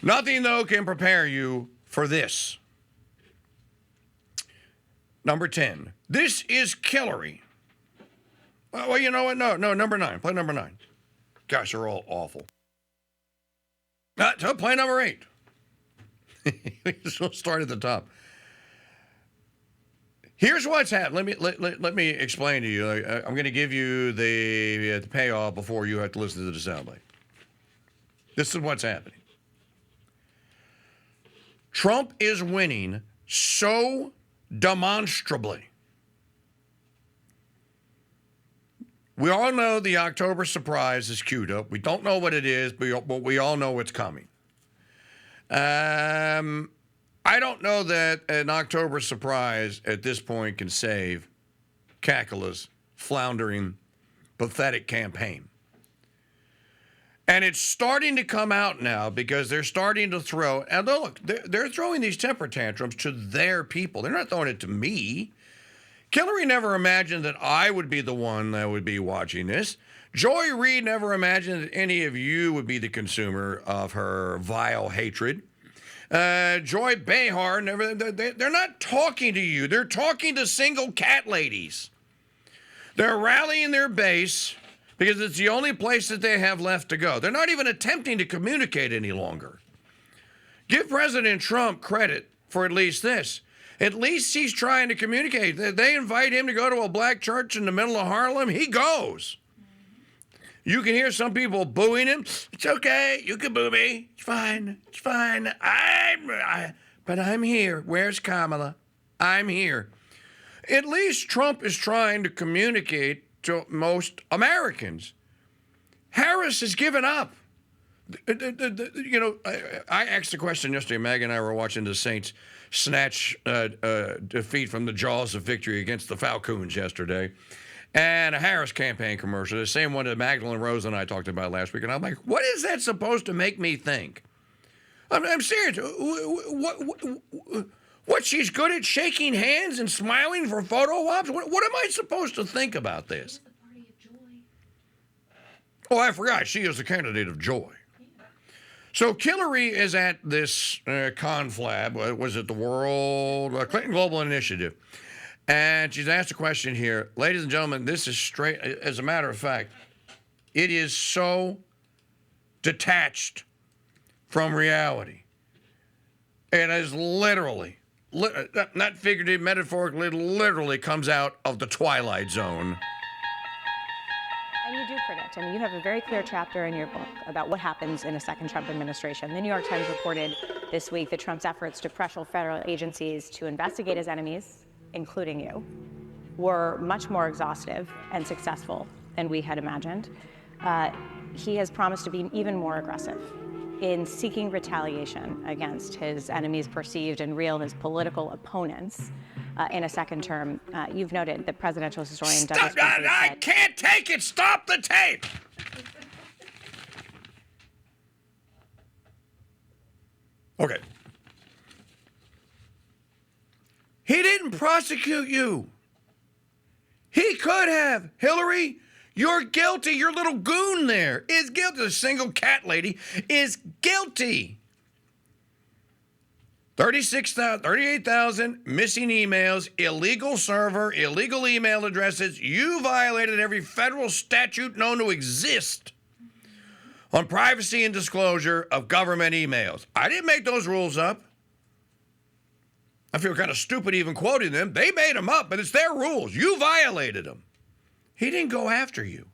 Nothing, though, can prepare you for this. Number 10. This is Hillary. Well, you know what? No, number 9. Play number 9. Gosh, they're all awful. So play number 8. We'll start at the top. Here's what's happening. Let me explain to you. I'm going to give you the payoff before you have to listen to the soundbite. This is what's happening. Trump is winning so demonstrably. We all know the October surprise is queued up. We don't know what it is, but we all know it's coming. I don't know that an October surprise at this point can save Kakala's floundering, pathetic campaign. And it's starting to come out now because they're starting to throw, and look, they're throwing these temper tantrums to their people. They're not throwing it to me. Hillary never imagined that I would be the one that would be watching this. Joy Reid never imagined that any of you would be the consumer of her vile hatred. Joy Behar, they're not talking to you. They're talking to single cat ladies. They're rallying their base because it's the only place that they have left to go. They're not even attempting to communicate any longer. Give President Trump credit for at least this. At least he's trying to communicate. They invite him to go to a black church in the middle of Harlem. He goes. You can hear some people booing him. It's okay. You can boo me. It's fine. It's fine. But I'm here. Where's Kamala? I'm here. At least Trump is trying to communicate to most Americans. Harris has given up. You know, I asked the question yesterday. Maggie and I were watching the Saints snatch defeat from the jaws of victory against the Falcons yesterday. And a Harris campaign commercial, the same one that Magdalene Rose and I talked about last week. And I'm like, what is that supposed to make me think? I'm serious. What, she's good at shaking hands and smiling for photo ops? What am I supposed to think about this? Oh, I forgot. She is the candidate of joy. So Hillary is at this conflab. Was it the World Clinton Global Initiative? And she's asked a question here. Ladies and gentlemen, this is straight. As a matter of fact, it is so detached from reality. It is literally, not figuratively, metaphorically, literally comes out of the Twilight Zone. And you do predict. I mean, you have a very clear chapter in your book about what happens in a second Trump administration. The New York Times reported this week that Trump's efforts to pressure federal agencies to investigate his enemies, including you, were much more exhaustive and successful than we had imagined. He has promised to be even more aggressive in seeking retaliation against his enemies, perceived and real, his political opponents, in a second term. You've noted that presidential historian Douglas Putin I can't take it. Stop the tape. Okay. He didn't prosecute you. He could have. Hillary, you're guilty. Your little goon there is guilty. The single cat lady is guilty. 38,000 missing emails, illegal server, illegal email addresses. You violated every federal statute known to exist on privacy and disclosure of government emails. I didn't make those rules up. I feel kind of stupid even quoting them. They made them up, but it's their rules. You violated them. He didn't go after you.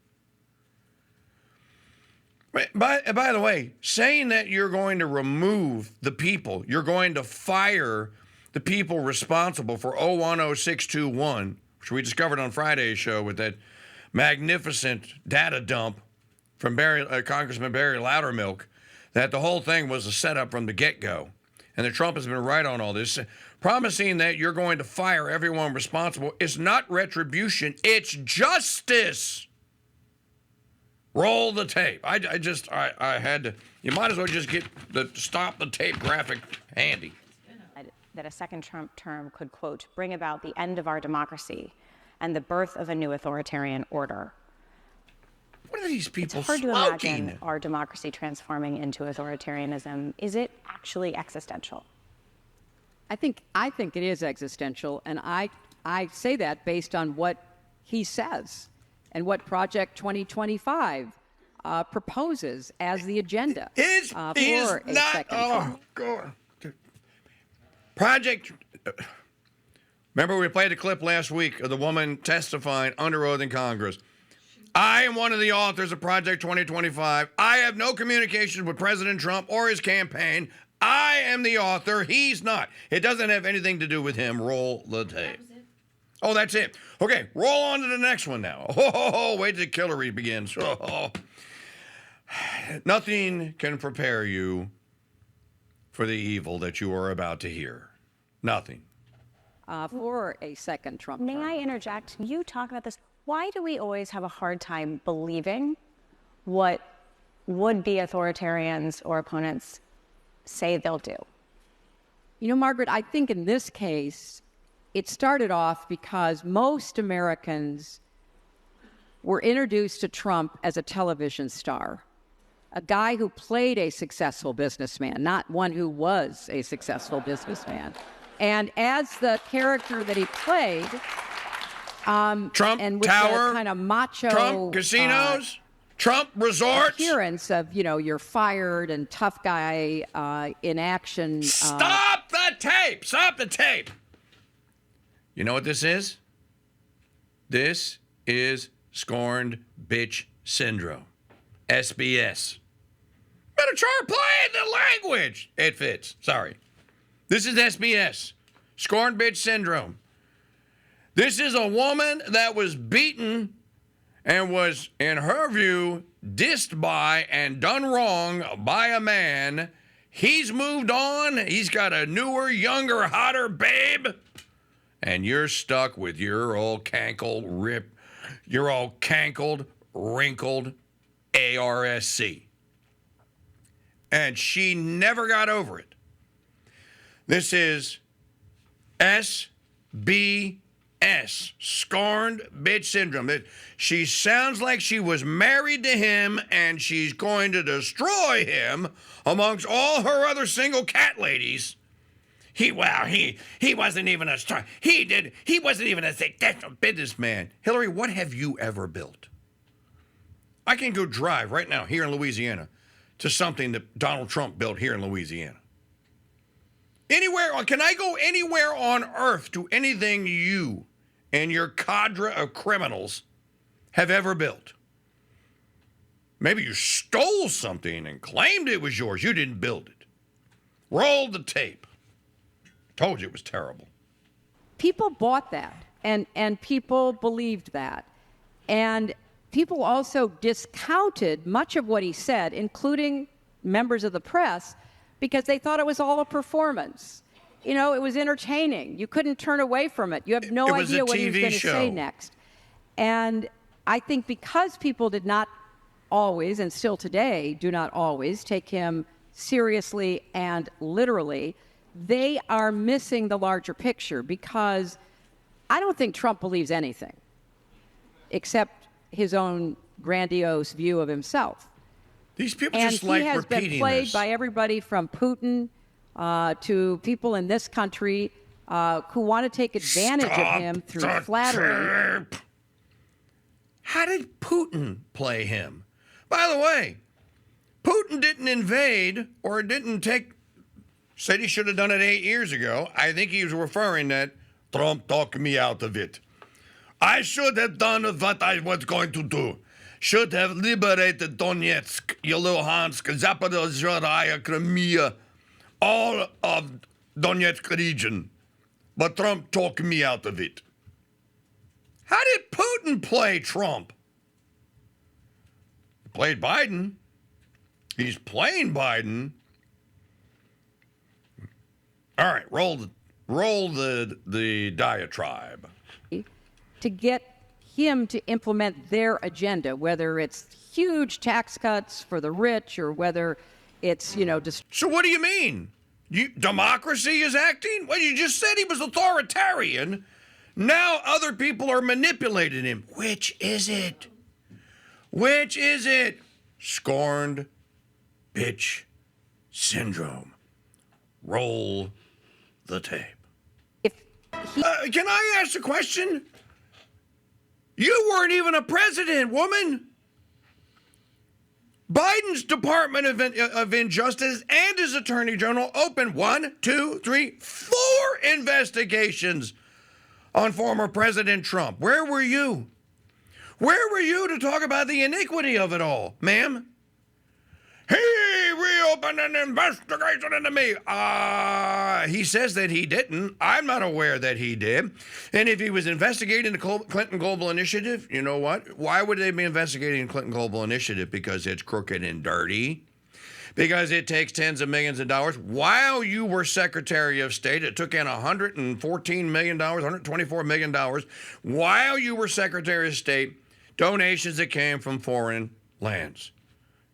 By the way, saying that you're going to remove the people, you're going to fire the people responsible for 010621, which we discovered on Friday's show with that magnificent data dump from Congressman Barry Loudermilk, that the whole thing was a setup from the get-go. And that Trump has been right on all this. Promising that you're going to fire everyone responsible is not retribution, it's justice. Roll the tape. I had to, you might as well just get the stop the tape graphic handy. That a second Trump term could, quote, bring about the end of our democracy and the birth of a new authoritarian order. What are these people It's hard to smoking? imagine our democracy transforming into authoritarianism. Is it actually existential? I think it is existential, and I say that based on what he says and what Project 2025 proposes as the agenda Is for a not. second Oh Trump. God. Project. Remember, we played a clip last week of the woman testifying under oath in Congress. I am one of the authors of Project 2025. I have no communications with President Trump or his campaign. I am the author. He's not. It doesn't have anything to do with him. Roll the tape. Oh, that's it. Okay, roll on to the next one now. Oh, wait till Hillary begins. Oh. Nothing can prepare you for the evil that you are about to hear. Nothing. For a second Trump May term. I interject? You talk about this. Why do we always have a hard time believing what would-be authoritarians or opponents say they'll do? You know, Margaret, I think in this case, it started off because most Americans were introduced to Trump as a television star, a guy who played a successful businessman, not one who was a successful businessman. And as the character that he played, Trump and with Tower, the kind of macho Trump casinos, Trump resorts. appearance of, you're fired and tough guy in action. Stop the tape! Stop the tape! You know what this is? This is scorned bitch syndrome. S.B.S. Better try playing the language. It fits. Sorry. This is S.B.S. Scorned bitch syndrome. This is a woman that was beaten and was, in her view, dissed by and done wrong by a man. He's moved on. He's got a newer, younger, hotter babe. And you're stuck with your old cankled, wrinkled ARSC. And she never got over it. This is S.B.S. Scorned bitch syndrome. She sounds like she was married to him and she's going to destroy him amongst all her other single cat ladies. He wasn't even a star. He wasn't even a successful businessman. Hillary, what have you ever built? I can go drive right now here in Louisiana to something that Donald Trump built here in Louisiana. Can I go anywhere on earth to anything you and your cadre of criminals have ever built? Maybe you stole something and claimed it was yours. You didn't build it. Roll the tape. Told you it was terrible. People bought that, and people believed that. And people also discounted much of what he said, including members of the press, because they thought it was all a performance. It was entertaining. You couldn't turn away from it. You have no idea what he was going to say next. And I think because people did not always, and still today do not always, take him seriously and literally, they are missing the larger picture, because I don't think Trump believes anything except his own grandiose view of himself. These people And just like he has repeating been played this. by everybody from Putin to people in this country who want to take advantage of him through flattery. Tape. How did Putin play him? By the way, Putin didn't invade or said he should have done it 8 years ago. I think he was referring that Trump talked me out of it. I should have done what I was going to do. Should have liberated Donetsk, Luhansk, Zaporizhzhia, Crimea, all of Donetsk region. But Trump talked me out of it. How did Putin play Trump? He played Biden. He's playing Biden. All right, roll the diatribe. To get him to implement their agenda, whether it's huge tax cuts for the rich or whether it's, So what do you mean? Democracy is acting? Well, you just said he was authoritarian. Now other people are manipulating him. Which is it? Which is it? Scorned bitch syndrome. Roll the tape. If he Can I ask a question? You weren't even a president, woman. Biden's Department of Injustice and his Attorney General opened 1, 2, 3, 4 investigations on former President Trump. Where were you? Where were you to talk about the iniquity of it all, ma'am? He reopened an investigation into me. He says that he didn't. I'm not aware that he did. And if he was investigating the Clinton Global Initiative, you know what? Why would they be investigating the Clinton Global Initiative? Because it's crooked and dirty. Because it takes tens of millions of dollars. While you were Secretary of State, it took in $114 million, $124 million. While you were Secretary of State, donations that came from foreign lands.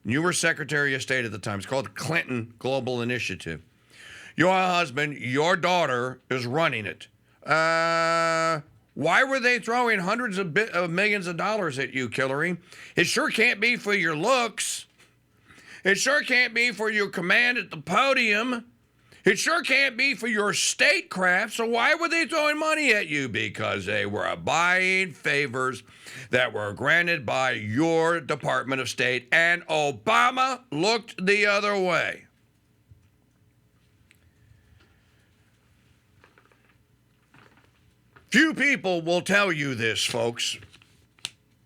You were Secretary of State at the time. It's called the Clinton Global Initiative. Your husband, your daughter is running it. Why were they throwing hundreds of millions of dollars at you, Hillary? It sure can't be for your looks. It sure can't be for your command at the podium. It sure can't be for your statecraft. So why were they throwing money at you? Because they were buying favors that were granted by your Department of State, and Obama looked the other way. Few people will tell you this, folks,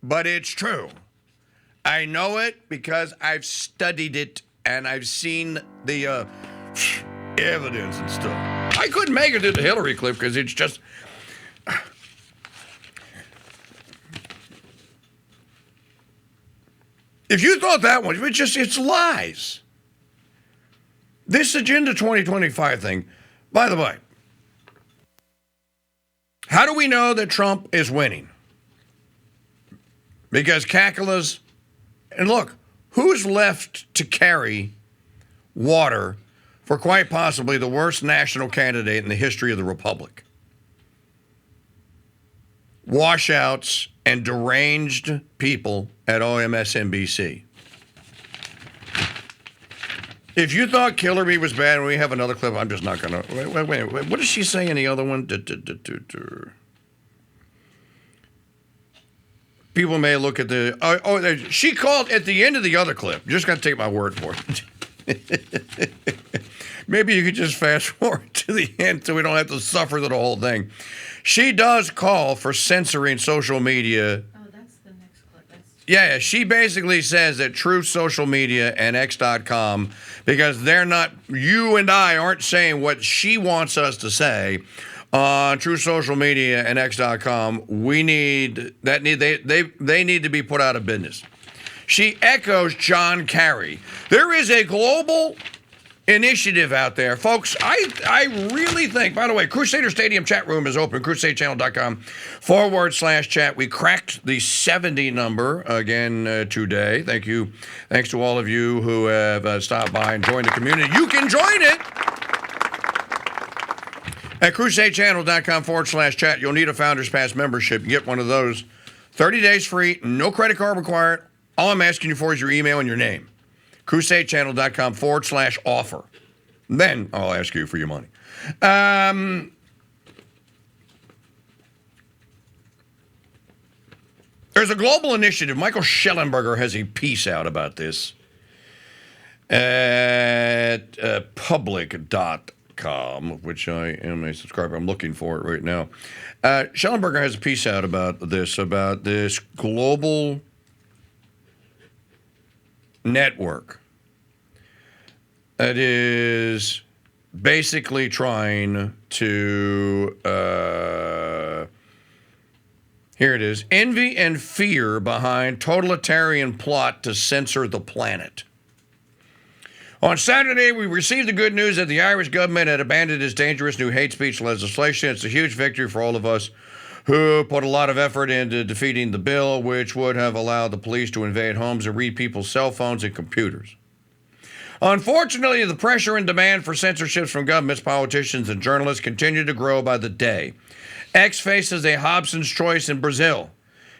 but it's true. I know it because I've studied it and I've seen the evidence and stuff. I couldn't make it to the Hillary clip because it's just... If you thought that one, it's lies. This Agenda 2025 thing, by the way, how do we know that Trump is winning? Because Kakala's, and look, who's left to carry water for quite possibly the worst national candidate in the history of the Republic? Washouts and deranged people at MSNBC. If you thought Hillary was bad, and we have another clip, I'm just not going to... Wait. What does she say in the other one? People may look at the... she called at the end of the other clip. Just got to take my word for it. Maybe you could just fast forward to the end so we don't have to suffer through the whole thing. She does call for censoring social media. Oh, that's the next clip. Yeah, she basically says that Truth Social Media and X.com, because they're not, you and I aren't saying what she wants us to say on Truth Social Media and X.com. We need, they need to be put out of business. She echoes John Kerry. There is a global initiative out there. Folks, I really think, by the way, Crusader Stadium chat room is open, crusadechannel.com/chat. We cracked the 70 number again today. Thank you. Thanks to all of you who have stopped by and joined the community. You can join it at crusadechannel.com/chat. You'll need a Founders Pass membership. You get one of those. 30 days free, no credit card required. All I'm asking you for is your email and your name. crusadechannel.com/offer. Then I'll ask you for your money. There's a global initiative. Michael Schellenberger has a piece out about this at public.com, which I am a subscriber. I'm looking for it right now. Schellenberger has a piece out about this global network that is basically trying to, here it is, envy and fear behind totalitarian plot to censor the planet. On Saturday, we received the good news that the Irish government had abandoned its dangerous new hate speech legislation. It's a huge victory for all of us who put a lot of effort into defeating the bill, which would have allowed the police to invade homes and read people's cell phones and computers. Unfortunately, the pressure and demand for censorships from governments, politicians, and journalists continue to grow by the day. X faces a Hobson's choice in Brazil.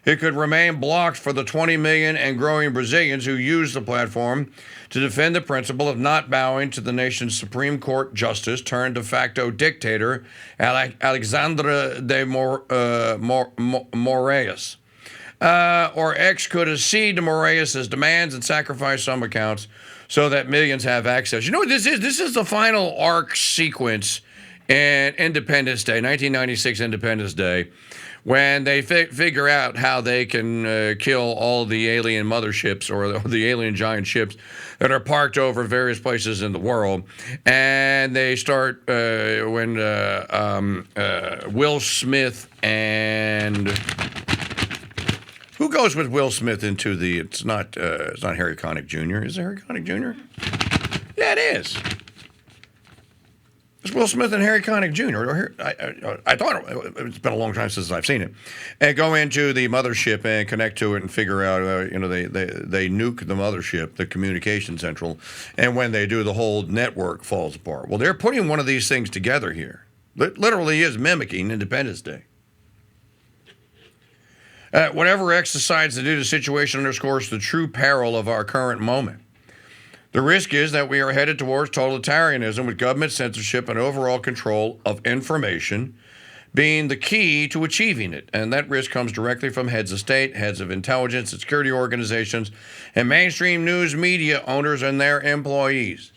it could remain blocked for the 20 million and growing Brazilians who use the platform to defend the principle of not bowing to the nation's Supreme Court justice turned de facto dictator, Alexandre de Moraes. Or X could accede to Moraes' demands and sacrifice some accounts so that millions have access. You know what this is? This is the final arc sequence in Independence Day, 1996 Independence Day, when they figure out how they can kill all the alien motherships or the alien giant ships that are parked over various places in the world. And they start when Will Smith and... Who goes with Will Smith into the... It's not Harry Connick Jr. Is it Harry Connick Jr.? Yeah, it is. It's Will Smith and Harry Connick Jr. I thought it's been a long time since I've seen it. And go into the mothership and connect to it and figure out, they nuke the mothership, the communication central, and when they do, the whole network falls apart. Well, they're putting one of these things together here. It literally is mimicking Independence Day. Whatever X decides to do, the situation underscores the true peril of our current moment. The risk is that we are headed towards totalitarianism with government censorship and overall control of information being the key to achieving it. And that risk comes directly from heads of state, heads of intelligence and security organizations, and mainstream news media owners and their employees.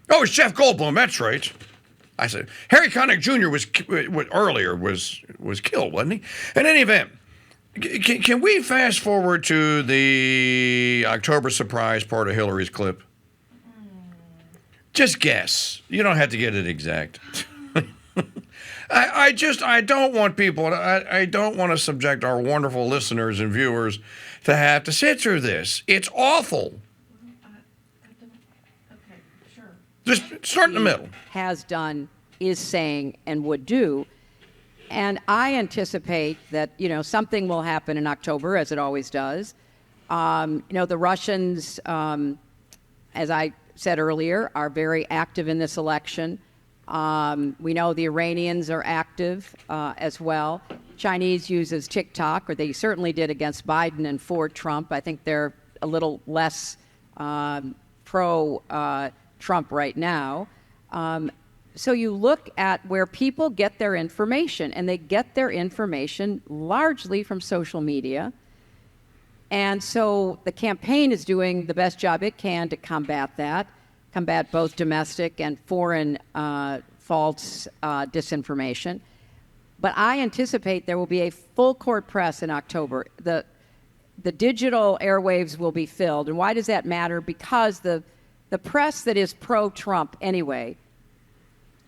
Oh, it's Jeff Goldblum, that's right. I said, Harry Connick Jr. was killed, wasn't he? In any event, can we fast forward to the October surprise part of Hillary's clip? Just guess. You don't have to get it exact. I don't want people, I don't want to subject our wonderful listeners and viewers to have to sit through this. It's awful. Okay, sure. Just start in the middle. Has done, is saying, and would do. And I anticipate that, something will happen in October, as it always does. The Russians, as I said earlier, are very active in this election. We know the Iranians are active as well. Chinese uses TikTok, or they certainly did against Biden and for Trump. I think they're a little less pro-Trump right now. So you look at where people get their information, and they get their information largely from social media. And so the campaign is doing the best job it can to combat that, combat both domestic and foreign false disinformation. But I anticipate there will be a full court press in October. The digital airwaves will be filled. And why does that matter? Because the press that is pro-Trump anyway,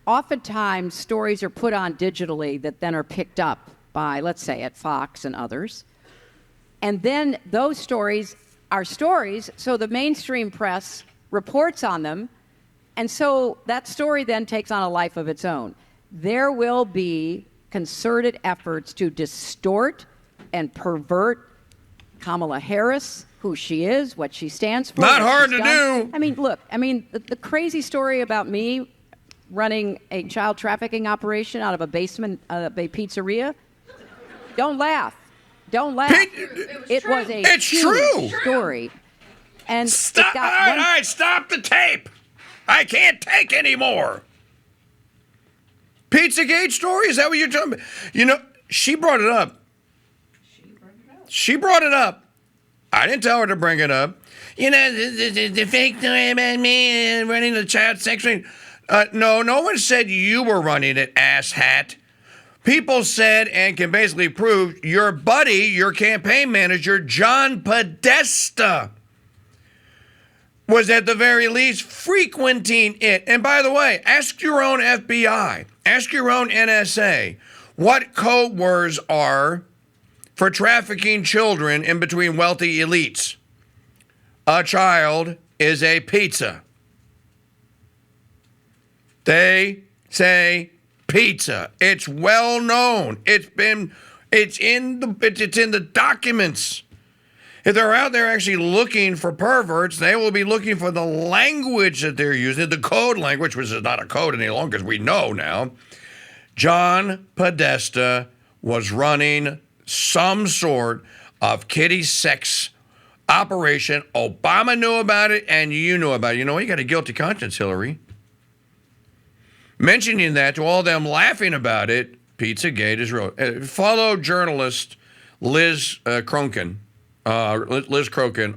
oftentimes stories are put on digitally that then are picked up by, let's say, at Fox and others. And then those stories are stories, so the mainstream press reports on them, and so that story then takes on a life of its own. There will be concerted efforts to distort and pervert Kamala Harris, who she is, what she stands for. Not hard to do. I mean, look, the crazy story about me running a child trafficking operation out of a basement of a pizzeria. Don't laugh. Don't laugh. It was a huge story. And stop. All right, stop the tape. I can't take anymore. PizzaGate story? Is that what you're talking about? She brought it up. She brought it up. I didn't tell her to bring it up. The fake story about me running the child sex ring. No one said you were running it, asshat. People said and can basically prove your buddy, your campaign manager, John Podesta, was at the very least frequenting it. And by the way, ask your own FBI, ask your own NSA what code words are for trafficking children in between wealthy elites. A child is a pizza. They say pizza. It's well known. It's in the documents. If they're out there actually looking for perverts, they will be looking for the language that they're using, the code language, which is not a code any longer, because we know now. John Podesta was running some sort of kiddie sex operation. Obama knew about it, and you knew about it. You know, you got a guilty conscience, Hillary. Mentioning that to all them laughing about it, PizzaGate is real. Follow journalist Liz Crokin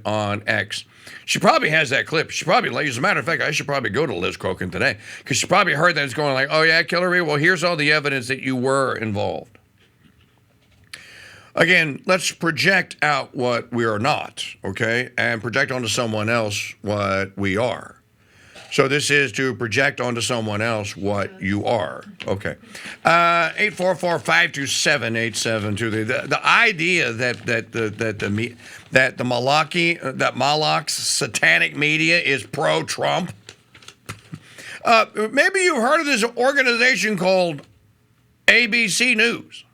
on X. She probably has that clip. She probably, as a matter of fact, I should probably go to Liz Crokin today because she probably heard that it's going like, oh yeah, Hillary, well, here's all the evidence that you were involved. Again, let's project out what we are not, okay, and project onto someone else what we are. So this is to project onto someone else what you are. Okay. 844-527-8723. The idea that Malak's satanic media is pro-Trump. Maybe you've heard of this organization called ABC News.